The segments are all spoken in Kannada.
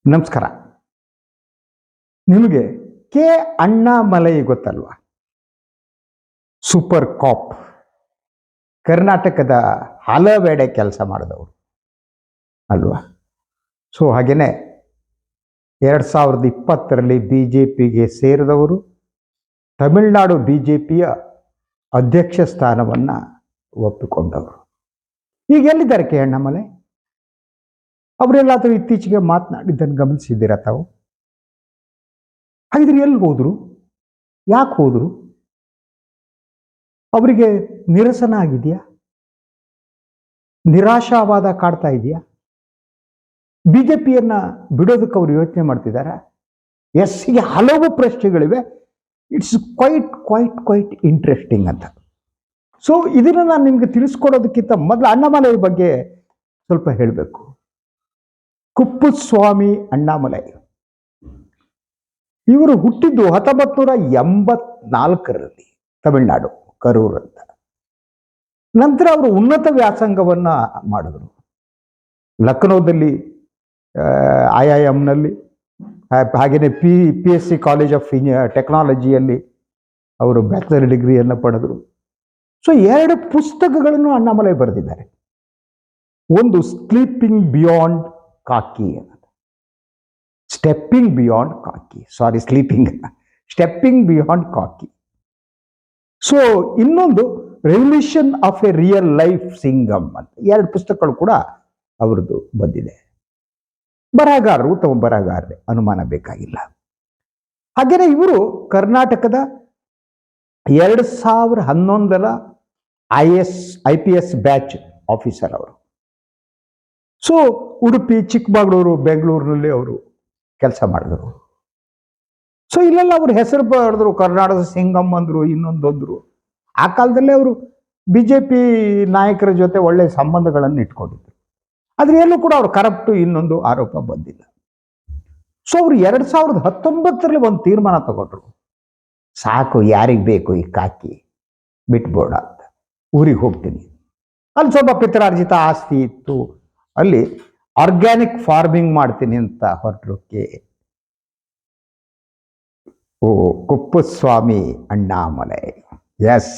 ನಮಸ್ಕಾರ. ನಿಮಗೆ ಕೆ ಅಣ್ಣಾಮಲೈ ಗೊತ್ತಲ್ವಾ? ಸೂಪರ್ ಕಾಪ್, ಕರ್ನಾಟಕದ ಹಲವೆಡೆ ಕೆಲಸ ಮಾಡಿದವರು ಅಲ್ವಾ? ಸೊ ಹಾಗೇನೆ 2020ರಲ್ಲಿ BJPಗೆ ಸೇರಿದವರು, ತಮಿಳುನಾಡು BJPಯ ಅಧ್ಯಕ್ಷ ಸ್ಥಾನವನ್ನು ಒಪ್ಪಿಕೊಂಡವರು. ಈಗ ಎಲ್ಲಿದ್ದಾರೆ ಕೆ ಅಣ್ಣಾಮಲೈ? ಅವರೆಲ್ಲಾದರೂ ಇತ್ತೀಚೆಗೆ ಮಾತನಾಡಿದ್ದನ್ನು ಗಮನಿಸಿದ್ದೀರಾ ತಾವು? ಹಾಗಿದ್ರೆ ಎಲ್ಲಿ ಹೋದ್ರು? ಯಾಕೆ ಹೋದ್ರು? ಅವರಿಗೆ ನಿರಸನ ಆಗಿದೆಯಾ? ನಿರಾಶಾವಾದ ಕಾಡ್ತಾ ಇದೆಯಾ? BJPಯನ್ನ ಬಿಡೋದಕ್ಕೆ ಅವರು ಯೋಚನೆ ಮಾಡ್ತಿದ್ದಾರೆ? ಎಸ್, ಹೀಗೆ ಹಲವು ಪ್ರಶ್ನೆಗಳಿವೆ. ಇಟ್ಸ್ ಕ್ವೈಟ್ ಇಂಟ್ರೆಸ್ಟಿಂಗ್ ಅಂತ. ಸೊ ಇದನ್ನು ನಾನು ನಿಮಗೆ ತಿಳಿಸ್ಕೊಡೋದಕ್ಕಿಂತ ಮೊದಲು ಅಣ್ಣಾಮಲೈ ಬಗ್ಗೆ ಸ್ವಲ್ಪ ಹೇಳಬೇಕು. ಕುಪ್ಪುಸ್ವಾಮಿ ಅಣ್ಣಾಮಲೈ ಇವರು ಹುಟ್ಟಿದ್ದು 1984ರಲ್ಲಿ ತಮಿಳುನಾಡು, ಕರೂರ್ ಅಂತ. ನಂತರ ಅವರು ಉನ್ನತ ವ್ಯಾಸಂಗವನ್ನ ಮಾಡಿದ್ರು. ಲಕ್ನೋದಲ್ಲಿ IIMನಲ್ಲಿ, ಹಾಗೆಯೇ PSC ಕಾಲೇಜ್ ಆಫ್ ಟೆಕ್ನಾಲಜಿಯಲ್ಲಿ ಅವರು ಬ್ಯಾಚಲರ್ ಡಿಗ್ರಿಯನ್ನು ಪಡೆದರು. ಸೊ 2 ಪುಸ್ತಕಗಳನ್ನು ಅಣ್ಣಾಮಲೈ ಬರೆದಿದ್ದಾರೆ. ಒಂದು ಸ್ಲೀಪಿಂಗ್ ಬಿಯಾಂಡ್ ಕಾಕಿ ಅನ್ನೋದು, ಸ್ಟೆಪ್ಪಿಂಗ್ ಬಿಯಾಂಡ್ ಕಾಕಿ. ಸೊ ಇನ್ನೊಂದು revolution of A real life Singam ಅಂತ 2 ಪುಸ್ತಕಗಳು ಕೂಡ ಅವರದ್ದು ಬಂದಿದೆ. ಬರಹಗಾರರು, ಉತ್ತಮ ಬರಹಗಾರರೇ, ಅನುಮಾನ ಬೇಕಾಗಿಲ್ಲ. ಹಾಗೆಯೇ ಇವರು ಕರ್ನಾಟಕದ 2011ರ IPS ಬ್ಯಾಚ್ ಆಫೀಸರ್ ಅವರು. ಸೊ ಉಡುಪಿ, ಚಿಕ್ಕಮಗಳೂರು, ಬೆಂಗಳೂರಿನಲ್ಲಿ ಅವರು ಕೆಲಸ ಮಾಡಿದ್ರು. ಸೊ ಇಲ್ಲೆಲ್ಲ ಅವರು ಹೆಸರು ಪಡೆದ್ರು, ಕರ್ನಾಟಕದ ಸಿಂಗಮ್ ಅಂದ್ರು, ಇನ್ನೊಂದೊಂದ್ರು. ಆ ಕಾಲದಲ್ಲೇ ಅವರು BJP ನಾಯಕರ ಜೊತೆ ಒಳ್ಳೆಯ ಸಂಬಂಧಗಳನ್ನು ಇಟ್ಕೊಂಡಿದ್ರು. ಆದ್ರೆ ಎಲ್ಲೂ ಕೂಡ ಅವರು ಕರಪ್ಟು ಇನ್ನೊಂದು ಆರೋಪ ಬಂದಿಲ್ಲ. ಸೊ ಅವರು 2019ರಲ್ಲಿ ಒಂದು ತೀರ್ಮಾನ ತಗೊಂಡ್ರು. ಸಾಕು, ಯಾರಿಗೆ ಬೇಕು ಈ ಕಾಕಿ, ಬಿಟ್ಬೋಡ ಅಂತ, ಊರಿಗೆ ಹೋಗ್ತೀನಿ. ಅಲ್ಲಿ ಸ್ವಲ್ಪ ಪಿತ್ರಾರ್ಜಿತ ಆಸ್ತಿ ಇತ್ತು, ಅಲ್ಲಿ ಆರ್ಗ್ಯಾನಿಕ್ ಫಾರ್ಮಿಂಗ್ ಮಾಡ್ತೀನಿ ಅಂತ ಹೊರಟರು ಕುಪ್ಪುಸ್ವಾಮಿ ಅಣ್ಣಾಮಲೈ. ಎಸ್,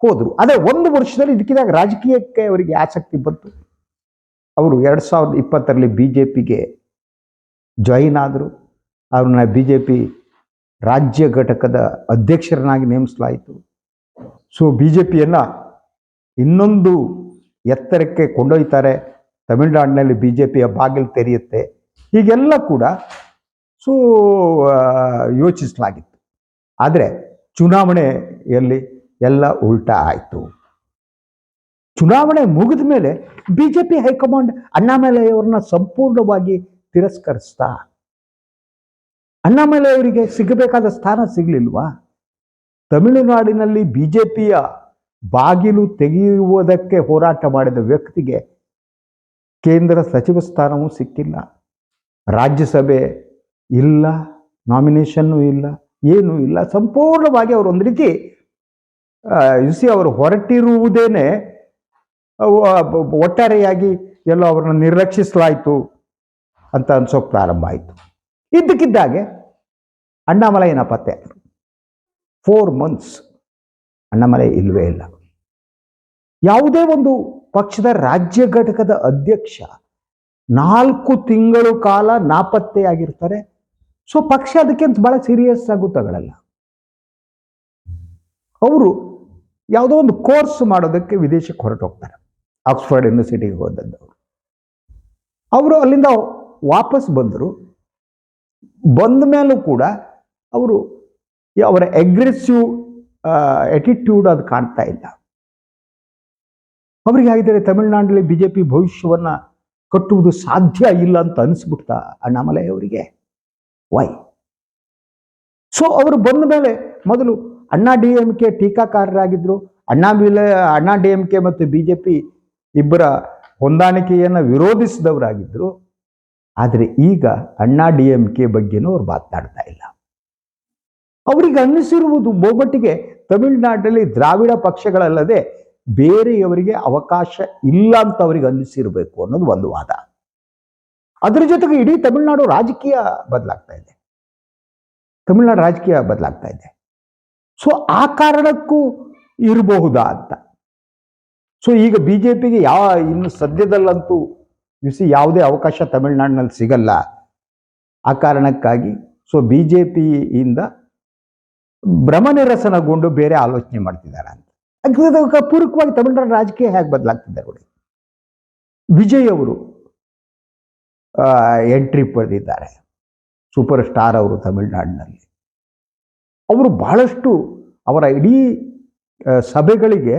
ಹೋದ್ರು. ಅದೇ 1 ವರ್ಷದಲ್ಲಿ ಇದಕ್ಕಿದಾಗ ರಾಜಕೀಯಕ್ಕೆ ಅವರಿಗೆ ಆಸಕ್ತಿ ಬಂತು. ಅವರು 2020ರಲ್ಲಿ BJPಗೆ ಜಾಯಿನ್ ಆದರು. ಅವ್ರನ್ನ BJP ರಾಜ್ಯ ಘಟಕದ ಅಧ್ಯಕ್ಷರನ್ನಾಗಿ ನೇಮಿಸಲಾಯಿತು. ಸೊ BJPಯನ್ನ ಇನ್ನೊಂದು ಎತ್ತರಕ್ಕೆ ಕೊಂಡೊಯ್ತಾರೆ. ತಮಿಳುನಾಡಿನಲ್ಲಿ BJPಯ ಬಾಗಿಲು ತೆರೆಯುತ್ತೆ, ಹೀಗೆಲ್ಲ ಕೂಡ ಸೊ ಯೋಚಿಸಲಾಗಿತ್ತು. ಆದರೆ ಚುನಾವಣೆಯಲ್ಲಿ ಎಲ್ಲ ಉಲ್ಟಾ ಆಯಿತು. ಚುನಾವಣೆ ಮುಗಿದ ಮೇಲೆ BJP ಹೈಕಮಾಂಡ್ ಅಣ್ಣಾಮಲೈ ಅವರನ್ನ ಸಂಪೂರ್ಣವಾಗಿ ತಿರಸ್ಕರಿಸ್ತಾ. ಅಣ್ಣಾಮಲೈ ಅವರಿಗೆ ಸಿಗಬೇಕಾದ ಸ್ಥಾನ ಸಿಗಲಿಲ್ವಾ? ತಮಿಳುನಾಡಿನಲ್ಲಿ BJPಯ ಬಾಗಿಲು ತೆಗೆಯುವುದಕ್ಕೆ ಹೋರಾಟ ಮಾಡಿದ ವ್ಯಕ್ತಿಗೆ ಕೇಂದ್ರ ಸಚಿವ ಸ್ಥಾನವೂ ಸಿಕ್ಕಿಲ್ಲ, ರಾಜ್ಯಸಭೆ ಇಲ್ಲ, ನಾಮಿನೇಷನ್ನು ಇಲ್ಲ, ಏನೂ ಇಲ್ಲ. ಸಂಪೂರ್ಣವಾಗಿ ಅವರು ಒಂದು ರೀತಿ ಅವರು ಹೊರಟಿರುವುದೇನೆ ಒಟ್ಟಾರೆಯಾಗಿ ಎಲ್ಲೋ ಅವರನ್ನು ನಿರ್ಲಕ್ಷಿಸಲಾಯಿತು ಅಂತ ಅನ್ಸೋಕ್ ಪ್ರಾರಂಭ ಆಯಿತು. ಇದ್ದಕ್ಕಿದ್ದಾಗೆ ಅಣ್ಣಾಮಲೈನ ಪತ್ತೆ 4 ಮಂತ್ಸ್ ಅಣ್ಣಾಮಲೈ ಇಲ್ವೇ ಇಲ್ಲ. ಯಾವುದೇ ಒಂದು ಪಕ್ಷದ ರಾಜ್ಯ ಘಟಕದ ಅಧ್ಯಕ್ಷ 4 ತಿಂಗಳು ಕಾಲ ನಾಪತ್ತೆಯಾಗಿರ್ತಾರೆ. ಸೊ ಪಕ್ಷ ಅದಕ್ಕೆ ಬಹಳ ಸೀರಿಯಸ್ ಆಗೂ ತಗೊಳ್ಳಲ್ಲ. ಅವರು ಯಾವುದೋ ಒಂದು ಕೋರ್ಸ್ ಮಾಡೋದಕ್ಕೆ ವಿದೇಶಕ್ಕೆ ಹೊರಟು ಹೋಗ್ತಾರೆ. ಆಕ್ಸ್ಫರ್ಡ್ ಯೂನಿವರ್ಸಿಟಿಗೆ ಹೋದದ್ದವರು. ಅವರು ಅಲ್ಲಿಂದ ವಾಪಸ್ ಬಂದರು. ಬಂದ ಮೇಲೂ ಕೂಡ ಅವರ ಅಗ್ರೆಸಿವ್ ಎಟಿಟ್ಯೂಡ್ ಅದು ಕಾಣ್ತಾ ಇಲ್ಲ. ಅವರಿಗೆ ಹಾಗಿದ್ದರೆ ತಮಿಳುನಾಡಿನಲ್ಲಿ BJP ಭವಿಷ್ಯವನ್ನ ಕಟ್ಟುವುದು ಸಾಧ್ಯ ಇಲ್ಲ ಅಂತ ಅನಿಸ್ಬಿಡ್ತಾ ಅಣ್ಣಾಮಲೈ ಅವರಿಗೆ. ವೈ? ಸೊ ಅವರು ಬಂದ ಮೇಲೆ ಮೊದಲು ಅಣ್ಣಾ DMK ಟೀಕಾಕಾರರಾಗಿದ್ರು. ಅಣ್ಣಾ DMK ಮತ್ತು BJP ಇಬ್ಬರ ಹೊಂದಾಣಿಕೆಯನ್ನು ವಿರೋಧಿಸಿದವರಾಗಿದ್ರು. ಆದರೆ ಈಗ ಅಣ್ಣಾ DMK ಬಗ್ಗೆನೂ ಅವ್ರು ಮಾತನಾಡ್ತಾ ಇಲ್ಲ. ಅವರಿಗೆ ಅನ್ನಿಸಿರುವುದು ಬಹುಮಟ್ಟಿಗೆ ತಮಿಳುನಾಡಿನಲ್ಲಿ ದ್ರಾವಿಡ ಪಕ್ಷಗಳಲ್ಲದೆ ಬೇರೆಯವರಿಗೆ ಅವಕಾಶ ಇಲ್ಲ ಅಂತ ಅವರಿಗೆ ಅನ್ನಿಸಿರಬೇಕು ಅನ್ನೋದು ಒಂದು ವಾದ. ಅದರ ಜೊತೆಗೆ ಇಡೀ ತಮಿಳುನಾಡು ರಾಜಕೀಯ ಬದಲಾಗ್ತಾ ಇದೆ. ತಮಿಳುನಾಡು ರಾಜಕೀಯ ಬದಲಾಗ್ತಾ ಇದೆ. ಸೊ ಆ ಕಾರಣಕ್ಕೂ ಇರಬಹುದಾ ಅಂತ. ಸೊ ಈಗ ಬಿಜೆಪಿಗೆ ಇನ್ನು ಸದ್ಯದಲ್ಲಂತೂ ಯಾವುದೇ ಅವಕಾಶ ತಮಿಳುನಾಡಿನಲ್ಲಿ ಸಿಗಲ್ಲ. ಆ ಕಾರಣಕ್ಕಾಗಿ ಸೊ ಬಿಜೆಪಿಯಿಂದ ಭ್ರಮನಿರಸನಗೊಂಡು ಬೇರೆ ಆಲೋಚನೆ ಮಾಡ್ತಿದ್ದಾರೆ ಅಂತ. ಅದಕ್ಕೆ ಪೂರಕವಾಗಿ ತಮಿಳುನಾಡು ರಾಜಕೀಯ ಹೇಗೆ ಬದಲಾಗ್ತಿದ್ದಾರೆ ನೋಡಿ. ವಿಜಯ್ ಅವರು ಎಂಟ್ರಿ ಪಡೆದಿದ್ದಾರೆ. ಸೂಪರ್ ಸ್ಟಾರ್ ಅವರು ತಮಿಳುನಾಡಿನಲ್ಲಿ. ಅವರು ಬಹಳಷ್ಟು ಅವರ ಇಡೀ ಸಭೆಗಳಿಗೆ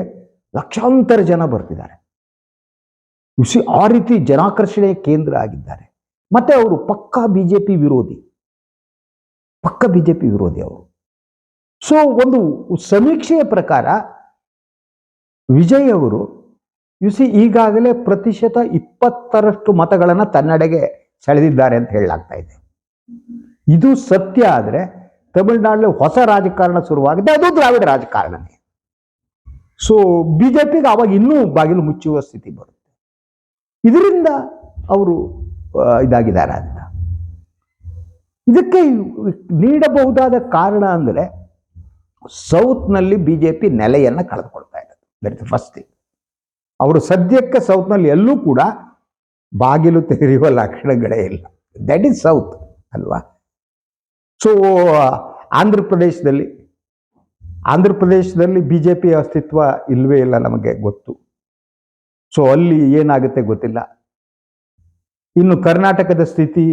ಲಕ್ಷಾಂತರ ಜನ ಬರ್ತಿದ್ದಾರೆ. ಆ ರೀತಿ ಜನಾಕರ್ಷಣೆಯ ಕೇಂದ್ರ ಆಗಿದ್ದಾರೆ. ಮತ್ತೆ ಅವರು ಪಕ್ಕಾ ಬಿಜೆಪಿ ವಿರೋಧಿ ಅವರು. ಸೊ ಒಂದು ಸಮೀಕ್ಷೆಯ ಪ್ರಕಾರ ವಿಜಯ್ ಅವರು ಈಗಾಗಲೇ 20% ಮತಗಳನ್ನು ತನ್ನೆಡೆಗೆ ಸೆಳೆದಿದ್ದಾರೆ ಅಂತ ಹೇಳಲಾಗ್ತಾ ಇದೆ. ಇದು ಸತ್ಯ ಆದರೆ ತಮಿಳುನಾಡಲ್ಲಿ ಹೊಸ ರಾಜಕಾರಣ ಶುರುವಾಗಿದೆ. ಅದು ದ್ರಾವಿಡ ರಾಜಕಾರಣನೇ. ಸೊ ಬಿಜೆಪಿಗೆ ಆವಾಗ ಇನ್ನೂ ಬಾಗಿಲು ಮುಚ್ಚುವ ಸ್ಥಿತಿ ಬರುತ್ತೆ. ಇದರಿಂದ ಅವರು ಇದಾಗಿದ್ದಾರೆ ಅಂತ. ಇದಕ್ಕೆ ನೀಡಬಹುದಾದ ಕಾರಣ ಅಂದರೆ ಸೌತ್ನಲ್ಲಿ ಬಿಜೆಪಿ ನೆಲೆಯನ್ನು ಕಳೆದುಕೊಳ್ತಾ ಇರೋದು. That is first thing. ಅವರು ಸದ್ಯಕ್ಕೆ ಸೌತ್ನಲ್ಲಿ ಎಲ್ಲೂ ಕೂಡ ಬಾಗಿಲು ತೆರೆಯುವ ಲಕ್ಷಣಗಳೇ ಇಲ್ಲ. ದಟ್ ಈಸ್ ಸೌತ್ ಅಲ್ವಾ. ಸೊ ಆಂಧ್ರ ಪ್ರದೇಶದಲ್ಲಿ ಬಿಜೆಪಿ ಅಸ್ತಿತ್ವ ಇಲ್ಲವೇ ಇಲ್ಲ, ನಮಗೆ ಗೊತ್ತು. ಸೊ ಅಲ್ಲಿ ಏನಾಗುತ್ತೆ ಗೊತ್ತಿಲ್ಲ. ಇನ್ನು ಕರ್ನಾಟಕದ ಸ್ಥಿತಿ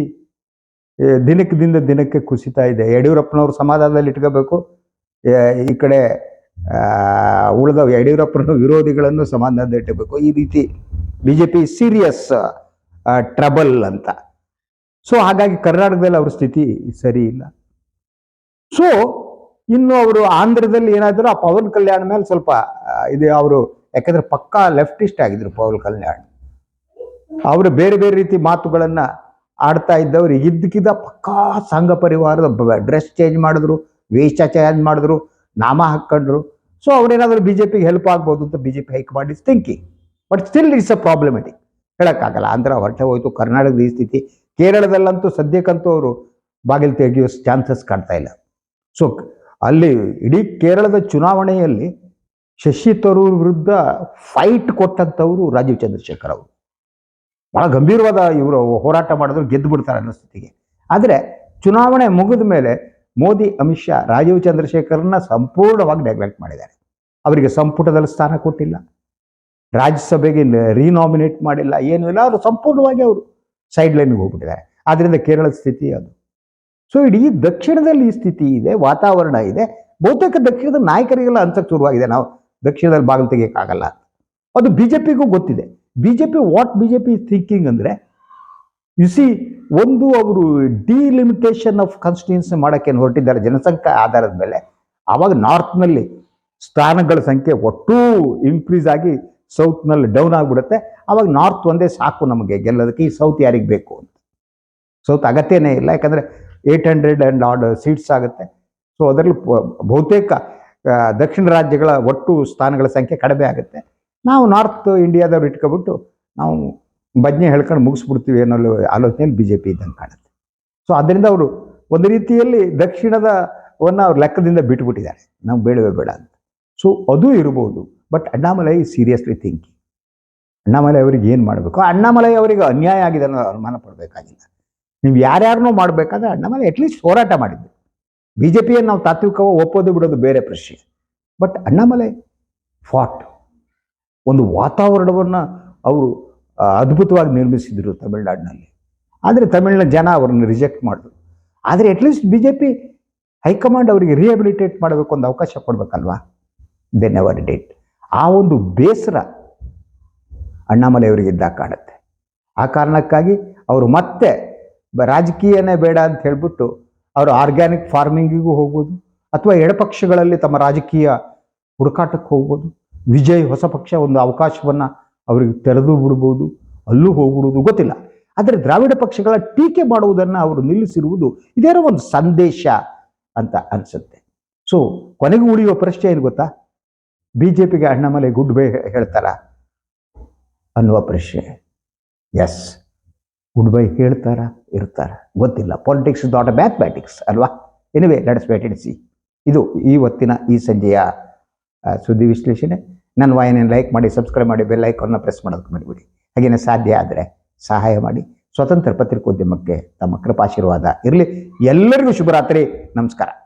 ದಿನಕ್ಕೆ ಕುಸಿತಾ ಇದೆ. ಯಡಿಯೂರಪ್ಪನವರು ಸಮಾಧಾನದಲ್ಲಿ ಇಟ್ಕೋಬೇಕು. ಈ ಕಡೆ ಉಳಿದ ಯಡಿಯೂರಪ್ಪನ ವಿರೋಧಿಗಳನ್ನು ಸಮಾಧಾನದಲ್ಲಿ ಇಟ್ಟಬೇಕು. ಈ ರೀತಿ ಬಿಜೆಪಿ ಸೀರಿಯಸ್ ಟ್ರಬಲ್ ಅಂತ. ಸೊ ಹಾಗಾಗಿ ಕರ್ನಾಟಕದಲ್ಲಿ ಅವ್ರ ಸ್ಥಿತಿ ಸರಿ ಇಲ್ಲ. ಸೊ ಇನ್ನು ಅವರು ಆಂಧ್ರದಲ್ಲಿ ಏನಾದರೂ ಆ ಪವನ್ ಕಲ್ಯಾಣ್ ಮೇಲೆ ಸ್ವಲ್ಪ ಇದು ಅವರು, ಯಾಕಂದ್ರೆ ಪಕ್ಕಾ ಲೆಫ್ಟಿಸ್ಟ್ ಆಗಿದ್ರು ಪವನ್ ಕಲ್ಯಾಣ್. ಅವರು ಬೇರೆ ಬೇರೆ ರೀತಿ ಮಾತುಗಳನ್ನು ಆಡ್ತಾ ಇದ್ದವ್ರು ಇದ್ದಕ್ಕಿದ್ದ ಪಕ್ಕಾ ಸಂಘ ಪರಿವಾರದ ಡ್ರೆಸ್ ಚೇಂಜ್ ಮಾಡಿದ್ರು, ವೇಷ ಚೇಂಜ್ ಮಾಡಿದ್ರು, ನಾಮ ಹಾಕ್ಕೊಂಡ್ರು. ಸೊ ಅವರೇನಾದರೂ ಬಿಜೆಪಿಗೆ ಹೆಲ್ಪ್ ಆಗ್ಬೋದು ಅಂತ BJP high command is thinking. But still it's a problematic. ಹೇಳೋಕ್ಕಾಗಲ್ಲ. ಆಂಧ್ರ ಹೊರಟೆ ಹೋಯ್ತು, ಕರ್ನಾಟಕದ ಈ ಸ್ಥಿತಿ. ಕೇರಳದಲ್ಲಂತೂ ಸದ್ಯಕ್ಕಂತೂ ಅವರು ಬಾಗಿಲು ತೆಗೆಯುವ ಚಾನ್ಸಸ್ ಕಾಣ್ತಾ ಇಲ್ಲ. ಸೊ ಅಲ್ಲಿ ಇಡೀ ಕೇರಳದ ಚುನಾವಣೆಯಲ್ಲಿ ಶಶಿ ತರೂರ್ ವಿರುದ್ಧ ಫೈಟ್ ಕೊಟ್ಟಂಥವರು ರಾಜೀವ್ ಚಂದ್ರಶೇಖರ್ ಅವರು. ಬಹಳ ಗಂಭೀರವಾದ ಇವರು ಹೋರಾಟ ಮಾಡಿದ್ರು, ಗೆದ್ದು ಬಿಡ್ತಾರೆ ಅನ್ನೋ ಸ್ಥಿತಿಗೆ. ಆದರೆ ಚುನಾವಣೆ ಮುಗಿದ ಮೇಲೆ ಮೋದಿ, ಅಮಿತ್ ಶಾ ರಾಜೀವ್ ಚಂದ್ರಶೇಖರ್ನ ಸಂಪೂರ್ಣವಾಗಿ ನೆಗ್ಲೆಕ್ಟ್ ಮಾಡಿದ್ದಾರೆ. ಅವರಿಗೆ ಸಂಪುಟದಲ್ಲಿ ಸ್ಥಾನ ಕೊಟ್ಟಿಲ್ಲ, ರಾಜ್ಯಸಭೆಗೆ ರೀನಾಮಿನೇಟ್ ಮಾಡಿಲ್ಲ, ಏನೂ ಇಲ್ಲ. ಅವರು ಸಂಪೂರ್ಣವಾಗಿ ಅವರು ಸೈಡ್ ಲೈನ್ಗೆ ಹೋಗ್ಬಿಟ್ಟಿದ್ದಾರೆ. ಆದ್ದರಿಂದ ಕೇರಳದ ಸ್ಥಿತಿ ಅದು. ಸೊ ಇಡೀ ದಕ್ಷಿಣದಲ್ಲಿ ಈ ಸ್ಥಿತಿ ಇದೆ, ವಾತಾವರಣ ಇದೆ. ಬಹುತೇಕ ದಕ್ಷಿಣದ ನಾಯಕರಿಗೆಲ್ಲ ಅನ್ಸಕ್ಕೆ ಶುರುವಾಗಿದೆ ನಾವು ದಕ್ಷಿಣದಲ್ಲಿ ಬಾಗಿಲು ತೆಗಿಯೋಕ್ಕಾಗಲ್ಲ. ಅದು ಬಿಜೆಪಿಗೂ ಗೊತ್ತಿದೆ. ವಾಟ್ ಬಿಜೆಪಿ ಥಿಂಕಿಂಗ್ ಅಂದರೆ ಒಂದು ಅವರು ಡಿಲಿಮಿಟೇಷನ್ ಆಫ್ ಕಾನ್ಸ್ಟಿಟ್ಯೂನ್ಸಿ ಮಾಡೋಕ್ಕೆ ಹೊರಟಿದ್ದಾರೆ ಜನಸಂಖ್ಯೆ ಆಧಾರದ ಮೇಲೆ. ಆವಾಗ ನಾರ್ತ್ನಲ್ಲಿ ಸ್ಥಾನಗಳ ಸಂಖ್ಯೆ ಒಟ್ಟೂ ಇನ್ಕ್ರೀಸ್ ಆಗಿ ಸೌತ್ನಲ್ಲಿ ಡೌನ್ ಆಗಿಬಿಡುತ್ತೆ. ಆವಾಗ ನಾರ್ತ್ ಒಂದೇ ಸಾಕು ನಮಗೆ ಗೆಲ್ಲೋದಕ್ಕೆ. ಈ ಸೌತ್ ಯಾರಿಗೆ ಬೇಕು ಅಂತ. ಸೌತ್ ಅಗತ್ಯನೇ ಇಲ್ಲ, ಯಾಕಂದರೆ 800 and odd ಸೀಟ್ಸ್ ಆಗುತ್ತೆ. ಸೊ ಅದರಲ್ಲಿ ಬಹುತೇಕ ದಕ್ಷಿಣ ರಾಜ್ಯಗಳ ಒಟ್ಟು ಸ್ಥಾನಗಳ ಸಂಖ್ಯೆ ಕಡಿಮೆ ಆಗುತ್ತೆ. ನಾವು ನಾರ್ತ್ ಇಂಡಿಯಾದವ್ರು ಇಟ್ಕೊಬಿಟ್ಟು ನಾವು ಬಜ್ಞೆ ಹೇಳ್ಕೊಂಡು ಮುಗಿಸ್ಬಿಡ್ತೀವಿ ಅನ್ನೋ ಆಲೋಚನೆಯಲ್ಲಿ ಬಿಜೆಪಿ ಇದ್ದಂಗೆ ಕಾಣುತ್ತೆ. ಸೊ ಅದರಿಂದ ಅವರು ಒಂದು ರೀತಿಯಲ್ಲಿ ದಕ್ಷಿಣದವನ್ನು ಅವ್ರ ಲೆಕ್ಕದಿಂದ ಬಿಟ್ಟುಬಿಟ್ಟಿದ್ದಾರೆ, ನಾವು ಬೇಡವೇ ಬೇಡ ಅಂತ. ಸೊ ಅದು ಇರ್ಬೋದು. But Annamalai seriously thinking. Annamalai ಅವರಿಗೆ ಏನು ಮಾಡಬೇಕು? ಅಣ್ಣಾಮಲೈ ಅವರಿಗೆ ಅನ್ಯಾಯ ಆಗಿದೆ ಅನ್ನೋ ಅನುಮಾನ ಪಡಬೇಕಾಗಿಲ್ಲ. ನೀವು ಯಾರ್ಯಾರನ್ನೂ ಮಾಡಬೇಕಾದ್ರೆ ಅಣ್ಣಾಮಲೈ ಅಟ್ಲೀಸ್ಟ್ ಹೋರಾಟ ಮಾಡಿದ್ದು. ಬಿಜೆಪಿಯನ್ನು ನಾವು ತಾತ್ವಿಕವಾಗಿ ಒಪ್ಪೋದು ಬಿಡೋದು ಬೇರೆ ಪ್ರಶ್ನೆ. ಬಟ್ ಅಣ್ಣಾಮಲೈ ಫಾಟ್ ಒಂದು ವಾತಾವರಣವನ್ನು ಅವರು ಅದ್ಭುತವಾಗಿ ನಿರ್ಮಿಸಿದರು ತಮಿಳುನಾಡಿನಲ್ಲಿ. ಆದರೆ ತಮಿಳಿನ ಜನ ಅವರನ್ನು ರಿಜೆಕ್ಟ್ ಮಾಡಿದ್ರು. ಆದರೆ ಅಟ್ಲೀಸ್ಟ್ ಬಿಜೆಪಿ ಹೈಕಮಾಂಡ್ ಅವರಿಗೆ ರಿಹ್ಯಾಬಿಲಿಟೇಟ್ ಮಾಡಬೇಕು, ಒಂದು ಅವಕಾಶ ಕೊಡಬೇಕಲ್ವಾ. ದೆ ನೆವರ್ ಡಿಡ್. ಆ ಒಂದು ಬೇಸರ ಅಣ್ಣಾಮಲೈ ಅವರಿಗೆ ಇದ್ದಾಗ ಕಾಣುತ್ತೆ. ಆ ಕಾರಣಕ್ಕಾಗಿ ಅವರು ಮತ್ತೆ ರಾಜಕೀಯನೇ ಬೇಡ ಅಂತ ಹೇಳ್ಬಿಟ್ಟು ಅವರು ಆರ್ಗ್ಯಾನಿಕ್ ಫಾರ್ಮಿಂಗಿಗೂ ಹೋಗ್ಬೋದು, ಅಥವಾ ಎಡಪಕ್ಷಗಳಲ್ಲಿ ತಮ್ಮ ರಾಜಕೀಯ ಹುಡುಕಾಟಕ್ಕೆ ಹೋಗ್ಬೋದು. ವಿಜಯ್ ಹೊಸ ಪಕ್ಷ ಒಂದು ಅವಕಾಶವನ್ನು ಅವರಿಗೆ ತೆರೆದು ಬಿಡ್ಬೋದು, ಅಲ್ಲೂ ಹೋಗ್ಬಿಡುವುದು ಗೊತ್ತಿಲ್ಲ. ಆದರೆ ದ್ರಾವಿಡ ಪಕ್ಷಗಳ ಟೀಕೆ ಮಾಡುವುದನ್ನು ಅವರು ನಿಲ್ಲಿಸಿರುವುದು ಇದೇನೋ ಒಂದು ಸಂದೇಶ ಅಂತ ಅನಿಸುತ್ತೆ. ಸೊ ಕೊನೆಗೂ ಉಳಿಯುವ ಪ್ರಶ್ನೆ ಏನು ಗೊತ್ತಾ? ಬಿಜೆಪಿಗೆ ಅಣ್ಣಾಮಲೈ ಗುಡ್ ಬೈ ಹೇಳ್ತಾರ ಅನ್ನುವ ಪ್ರಶ್ನೆ. ಎಸ್, ಗುಡ್ ಹೇಳ್ತಾರ ಇರ್ತಾರ ಗೊತ್ತಿಲ್ಲ. ಪಾಲಿಟಿಕ್ಸ್ ನಾಟ್ ಅ ಮ್ಯಾಥಮ್ಯಾಟಿಕ್ಸ್ ಅಲ್ವಾ. Anyway let's wait and see. ಇದು ಇವತ್ತಿನ ಈ ಸಂಜೆಯ ಸುದ್ದಿ ವಿಶ್ಲೇಷಣೆ. ನನ್ನ ವಾಹಿನಿಯನ್ನು ಲೈಕ್ ಮಾಡಿ, ಸಬ್ಸ್ಕ್ರೈಬ್ ಮಾಡಿ, ಬೆಲ್ ಐಕಾನ್ನ ಪ್ರೆಸ್ ಮಾಡೋದಕ್ಕೆ ಮರಿಬೇಡಿ. ಹಾಗೇನೆ ಸಾಧ್ಯ ಆದರೆ ಸಹಾಯ ಮಾಡಿ. ಸ್ವತಂತ್ರ ಪತ್ರಿಕೋದ್ಯಮಕ್ಕೆ ತಮ್ಮ ಕೃಪಾಶೀರ್ವಾದ ಇರಲಿ. ಎಲ್ಲರಿಗೂ ಶುಭರಾತ್ರಿ. ನಮಸ್ಕಾರ.